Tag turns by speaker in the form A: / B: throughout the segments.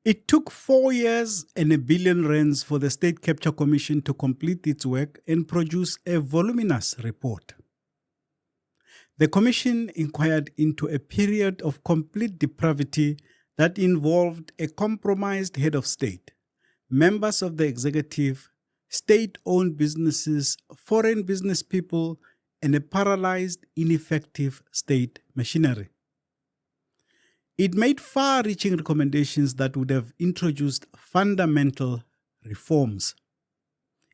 A: It took 4 years and R1 billion for the State Capture Commission to complete its work and produce a voluminous report. The Commission inquired into a period of complete depravity that involved a compromised head of state, members of the executive, state-owned businesses, foreign business people, and a paralysed, ineffective state machinery. It made far-reaching recommendations that would have introduced fundamental reforms.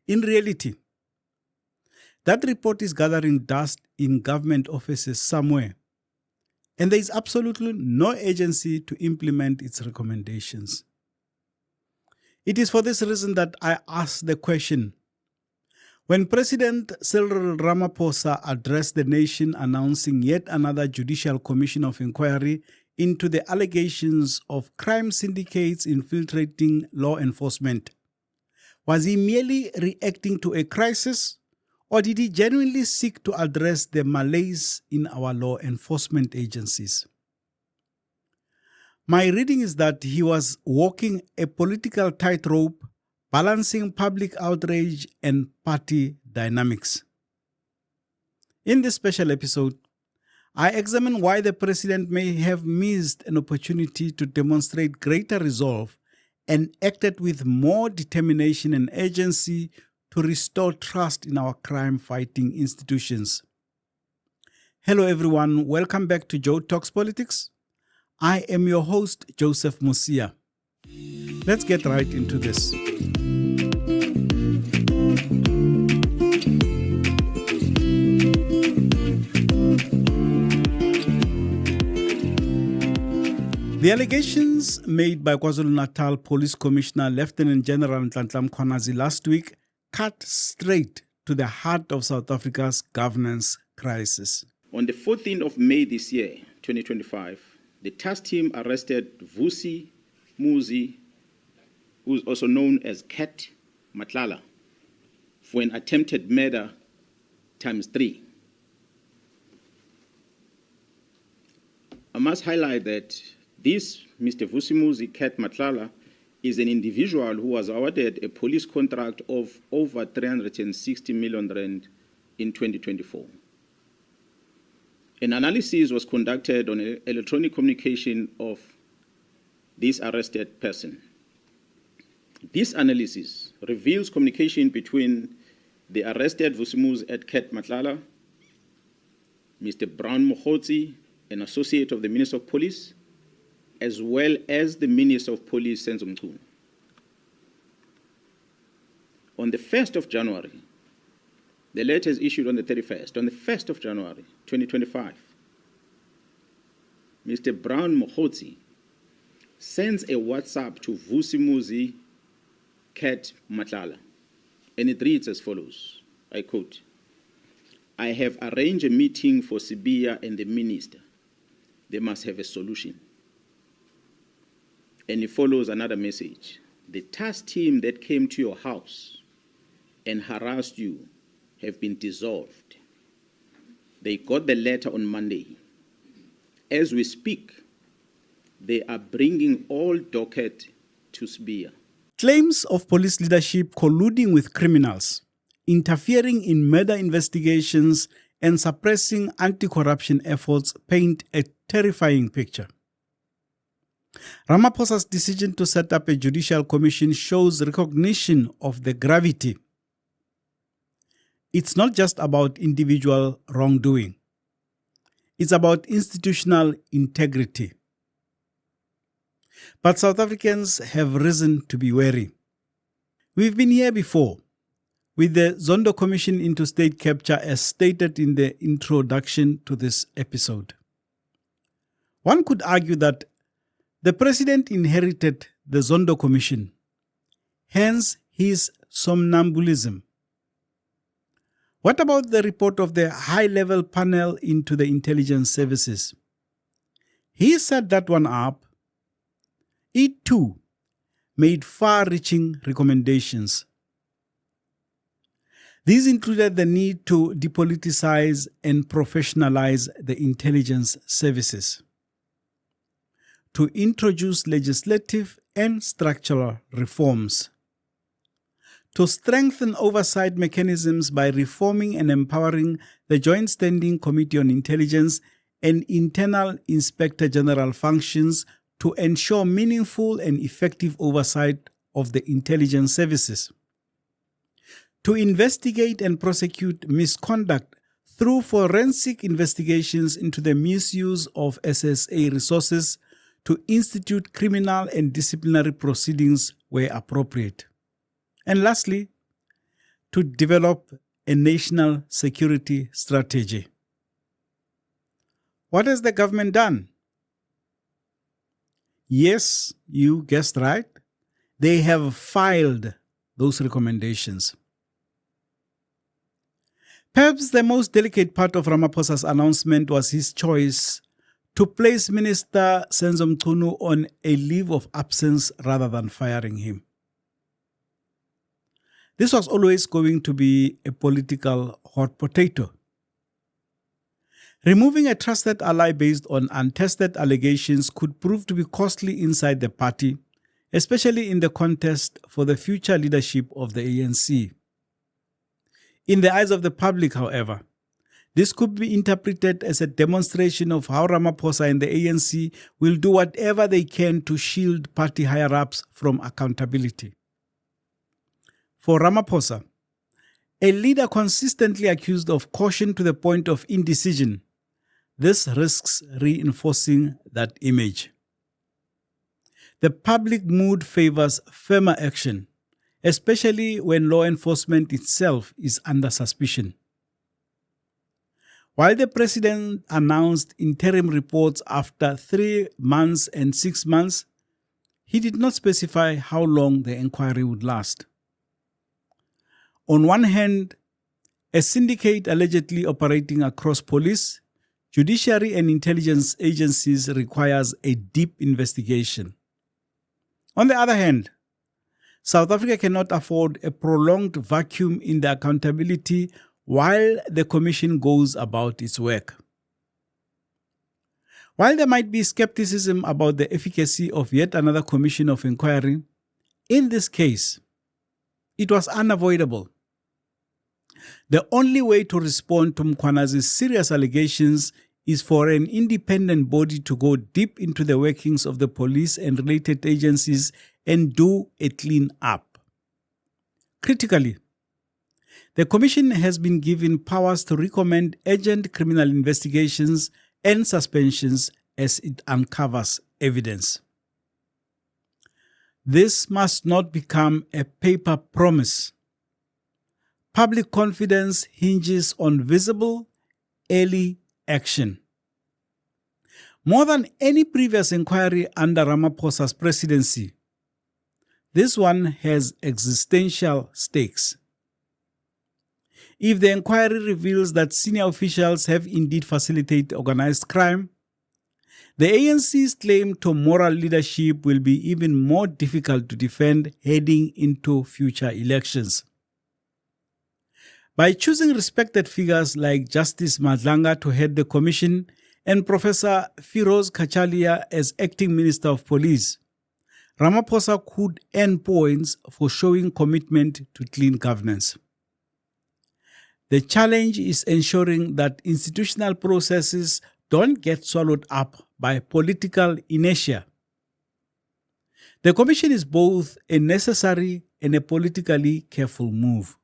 A: In reality, that report is gathering dust in government offices somewhere, and there is absolutely no agency to implement its recommendations. It is for this reason that I ask the question: when President Cyril Ramaphosa addressed the nation announcing yet another judicial commission of inquiry into the allegations of crime syndicates infiltrating law enforcement, was he merely reacting to a crisis, or did he genuinely seek to address the malaise in our law enforcement agencies? My reading is that he was walking a political tightrope, balancing public outrage and party dynamics. In this special episode, I examine why the president may have missed an opportunity to demonstrate greater resolve and acted with more determination and urgency to restore trust in our crime-fighting institutions. Hello everyone, welcome back to Joe Talks Politics. I am your host, Joseph Musia. Let's get right into this. The allegations made by KwaZulu-Natal Police Commissioner Lieutenant General Nhlanhla Mkhwanazi last week cut straight to the heart of South Africa's governance crisis.
B: On the 14th of May this year, 2025, the task team arrested Vusi Muzi, who is also known as Cat Matlala, for an attempted murder ×3. I must highlight that this Mr. Vusi Muzi Cat Matlala is an individual who was awarded a police contract of over 360 million rand in 2024. An analysis was conducted on electronic communication of this arrested person. This analysis reveals communication between the arrested Vusi Muzi at Cat Matlala, Mr. Brown Mokhotsi, an associate of the Minister of Police, as well as the Minister of Police, Senzo Mchunu. On the 1st of January, the letter is issued on the 31st. On the 1st of January, 2025, Mr. Brown Mokhotsi sends a WhatsApp to Vusi Muzi Cat Matlala, and it reads as follows, I quote, "I have arranged a meeting for Sibiya and the minister. They must have a solution." And it follows another message. "The task team that came to your house and harassed you have been dissolved. They got the letter on Monday. As we speak, they are bringing all docket to Sibiya."
A: Claims of police leadership colluding with criminals, interfering in murder investigations, and suppressing anti-corruption efforts paint a terrifying picture. Ramaphosa's decision to set up a judicial commission shows recognition of the gravity. It's not just about individual wrongdoing. It's about institutional integrity. But South Africans have reason to be wary. We've been here before, with the Zondo Commission into State Capture as stated in the introduction to this episode. One could argue that the President inherited the Zondo Commission, hence his somnambulism. What about the report of the high-level panel into the intelligence services? He set that one up. It too made far-reaching recommendations. These included the need to depoliticize and professionalize the intelligence services, to introduce legislative and structural reforms. To strengthen oversight mechanisms by reforming and empowering the Joint Standing Committee on Intelligence and internal Inspector General functions to ensure meaningful and effective oversight of the intelligence services. To investigate and prosecute misconduct through forensic investigations into the misuse of SSA resources, to institute criminal and disciplinary proceedings where appropriate. And lastly, to develop a national security strategy. What has the government done? Yes, you guessed right. They have filed those recommendations. Perhaps the most delicate part of Ramaphosa's announcement was his choice to place Minister Senzo Mchunu on a leave of absence rather than firing him. This was always going to be a political hot potato. Removing a trusted ally based on untested allegations could prove to be costly inside the party, especially in the contest for the future leadership of the ANC. In the eyes of the public, however, this could be interpreted as a demonstration of how Ramaphosa and the ANC will do whatever they can to shield party higher-ups from accountability. For Ramaphosa, a leader consistently accused of caution to the point of indecision, this risks reinforcing that image. The public mood favors firmer action, especially when law enforcement itself is under suspicion. While the president announced interim reports after 3 months and 6 months, he did not specify how long the inquiry would last. On one hand, a syndicate allegedly operating across police, judiciary and intelligence agencies requires a deep investigation. On the other hand, South Africa cannot afford a prolonged vacuum in the accountability while the commission goes about its work. While there might be skepticism about the efficacy of yet another commission of inquiry, in this case, it was unavoidable. The only way to respond to Mkhwanazi's serious allegations is for an independent body to go deep into the workings of the police and related agencies and do a clean up. Critically, the Commission has been given powers to recommend urgent criminal investigations and suspensions as it uncovers evidence. This must not become a paper promise. Public confidence hinges on visible, early action. More than any previous inquiry under Ramaphosa's presidency, this one has existential stakes. If the inquiry reveals that senior officials have indeed facilitated organized crime, the ANC's claim to moral leadership will be even more difficult to defend heading into future elections. By choosing respected figures like Justice Madlanga to head the commission and Professor Firoz Kachalia as acting Minister of Police, Ramaphosa could earn points for showing commitment to clean governance. The challenge is ensuring that institutional processes don't get swallowed up by political inertia. The commission is both a necessary and a politically careful move.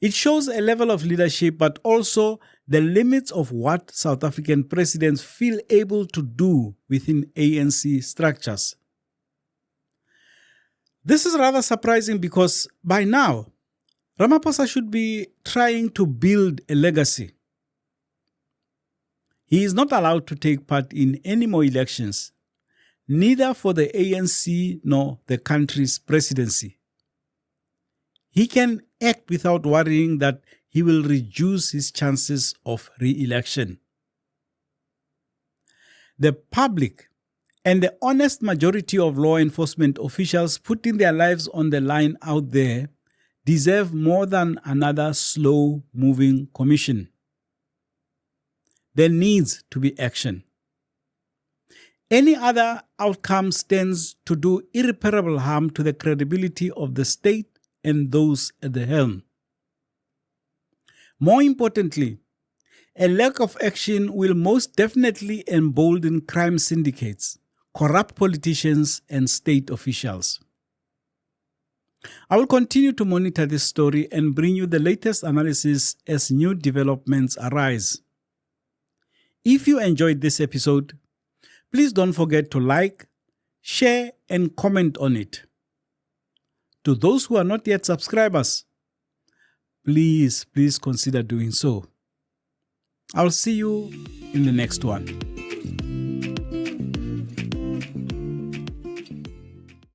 A: It shows a level of leadership, but also the limits of what South African presidents feel able to do within ANC structures. This is rather surprising because by now, Ramaphosa should be trying to build a legacy. He is not allowed to take part in any more elections, neither for the ANC nor the country's presidency. He can act without worrying that he will reduce his chances of re-election. The public and the honest majority of law enforcement officials putting their lives on the line out there deserve more than another slow-moving commission. There needs to be action. Any other outcome stands to do irreparable harm to the credibility of the state and those at the helm. More importantly, a lack of action will most definitely embolden crime syndicates, corrupt politicians, and state officials. I will continue to monitor this story and bring you the latest analysis as new developments arise. If you enjoyed this episode, please don't forget to like, share, and comment on it. To those who are not yet subscribers, please consider doing so. I'll see you in the next one.